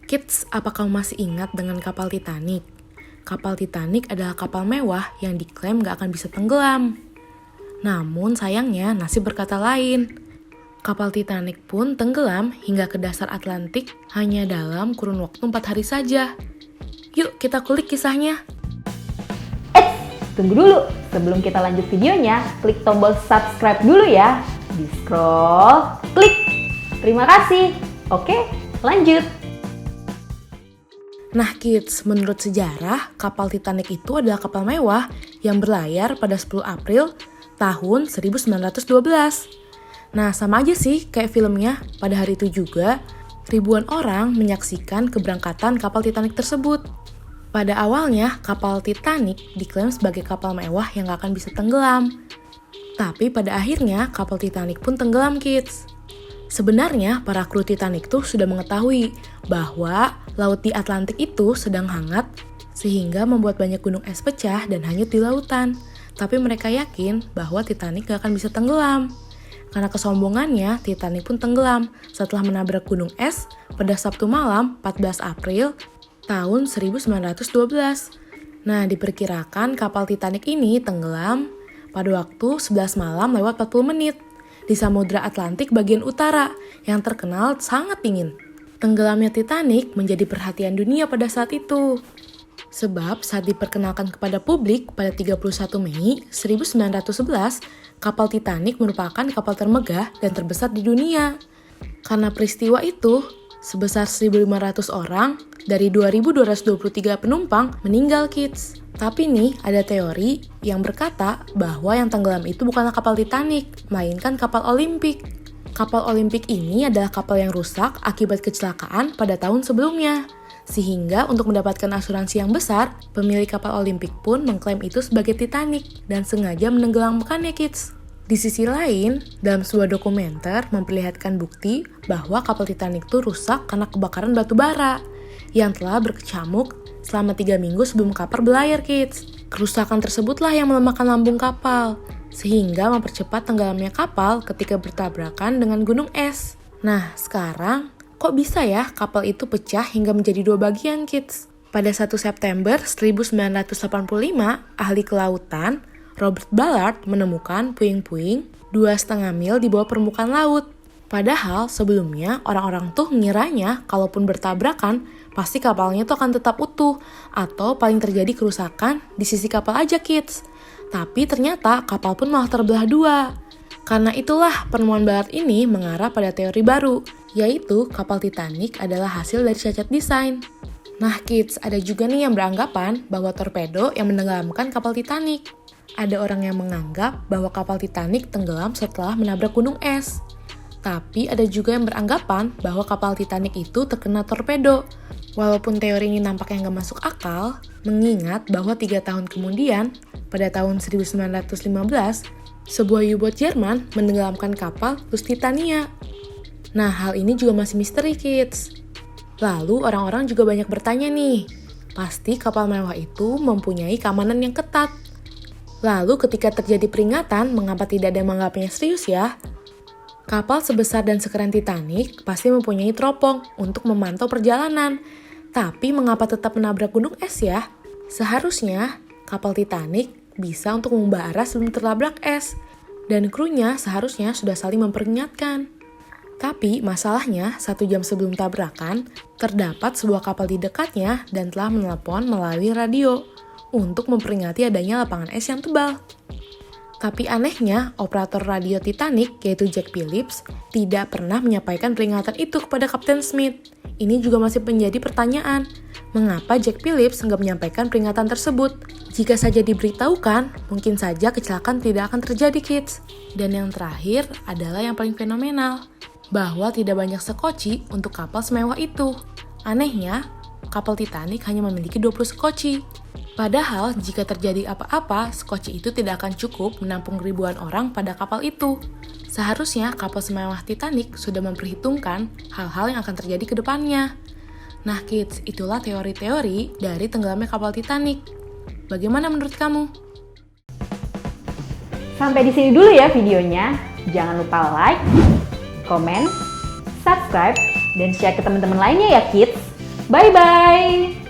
Kids, apa kamu masih ingat dengan kapal Titanic? Kapal Titanic adalah kapal mewah yang diklaim gak akan bisa tenggelam. Namun sayangnya nasib berkata lain. Kapal Titanic pun tenggelam hingga ke dasar Atlantik hanya dalam kurun waktu 4 hari saja. Yuk kita kulik kisahnya. Tunggu dulu, sebelum kita lanjut videonya, klik tombol subscribe dulu ya. Di scroll, klik. Terima kasih. Oke, lanjut. Nah kids, menurut sejarah, kapal Titanic itu adalah kapal mewah yang berlayar pada 10 April tahun 1912. Nah sama aja sih kayak filmnya, pada hari itu juga ribuan orang menyaksikan keberangkatan kapal Titanic tersebut. Pada awalnya, kapal Titanic diklaim sebagai kapal mewah yang gak akan bisa tenggelam. Tapi pada akhirnya kapal Titanic pun tenggelam kids. Sebenarnya para kru Titanic tuh sudah mengetahui bahwa laut di Atlantik itu sedang hangat sehingga membuat banyak gunung es pecah dan hanyut di lautan. Tapi mereka yakin bahwa Titanic gak akan bisa tenggelam. Karena kesombongannya, Titanic pun tenggelam setelah menabrak gunung es pada Sabtu malam 14 April tahun 1912. Nah, diperkirakan kapal Titanic ini tenggelam pada waktu 11 malam lewat 40 menit di Samudra Atlantik bagian utara yang terkenal sangat dingin. Tenggelamnya Titanic menjadi perhatian dunia pada saat itu. Sebab saat diperkenalkan kepada publik pada 31 Mei 1911, kapal Titanic merupakan kapal termegah dan terbesar di dunia. Karena peristiwa itu, sebesar 1.500 orang dari 2.223 penumpang meninggal kids. Tapi nih, ada teori yang berkata bahwa yang tenggelam itu bukanlah kapal Titanic, melainkan kapal Olimpik. Kapal Olimpik ini adalah kapal yang rusak akibat kecelakaan pada tahun sebelumnya. Sehingga untuk mendapatkan asuransi yang besar, pemilik kapal Olimpik pun mengklaim itu sebagai Titanic dan sengaja menenggelamkannya kids. Di sisi lain, dalam sebuah dokumenter memperlihatkan bukti bahwa kapal Titanic itu rusak karena kebakaran batu bara yang telah berkecamuk selama 3 minggu sebelum kapal berlayar kids. Kerusakan tersebutlah yang melemahkan lambung kapal, sehingga mempercepat tenggelamnya kapal ketika bertabrakan dengan gunung es. Nah, sekarang kok bisa ya kapal itu pecah hingga menjadi 2 bagian kids? Pada 1 September 1985, ahli kelautan Robert Ballard menemukan puing-puing 2,5 mil di bawah permukaan laut. Padahal sebelumnya orang-orang tuh ngiranya kalaupun bertabrakan, pasti kapalnya tuh akan tetap utuh atau paling terjadi kerusakan di sisi kapal aja kids. Tapi ternyata kapal pun malah terbelah 2. Karena itulah penemuan Ballard ini mengarah pada teori baru, yaitu kapal Titanic adalah hasil dari cacat desain. Nah kids, ada juga nih yang beranggapan bahwa torpedo yang menenggelamkan kapal Titanic. Ada orang yang menganggap bahwa kapal Titanic tenggelam setelah menabrak gunung es. Tapi ada juga yang beranggapan bahwa kapal Titanic itu terkena torpedo. Walaupun teori ini nampaknya nggak masuk akal, mengingat bahwa 3 tahun kemudian, pada tahun 1915, sebuah U-boat Jerman menenggelamkan kapal Lusitania. Nah, hal ini juga masih misteri, kids. Lalu orang-orang juga banyak bertanya nih, pasti kapal mewah itu mempunyai keamanan yang ketat. Lalu ketika terjadi peringatan, mengapa tidak ada yang menganggapnya serius ya? Kapal sebesar dan sekeren Titanic pasti mempunyai teropong untuk memantau perjalanan. Tapi mengapa tetap menabrak gunung es ya? Seharusnya kapal Titanic bisa untuk membara sebelum tertabrak es. Dan krunya seharusnya sudah saling memperingatkan. Tapi masalahnya 1 jam sebelum tabrakan, terdapat sebuah kapal di dekatnya dan telah menelepon melalui radio untuk memperingati adanya lapangan es yang tebal. Tapi anehnya, operator radio Titanic, yaitu Jack Phillips, tidak pernah menyampaikan peringatan itu kepada Kapten Smith. Ini juga masih menjadi pertanyaan, mengapa Jack Phillips nggak menyampaikan peringatan tersebut? Jika saja diberitahukan, mungkin saja kecelakaan tidak akan terjadi, kids. Dan yang terakhir adalah yang paling fenomenal, bahwa tidak banyak sekoci untuk kapal semewah itu. Anehnya, kapal Titanic hanya memiliki 20 sekoci. Padahal jika terjadi apa-apa, sekoci itu tidak akan cukup menampung ribuan orang pada kapal itu. Seharusnya kapal semewah Titanic sudah memperhitungkan hal-hal yang akan terjadi ke depannya. Nah kids, itulah teori-teori dari tenggelamnya kapal Titanic. Bagaimana menurut kamu? Sampai di sini dulu ya videonya. Jangan lupa like, komen, subscribe, dan share ke teman-teman lainnya ya kids. Bye-bye!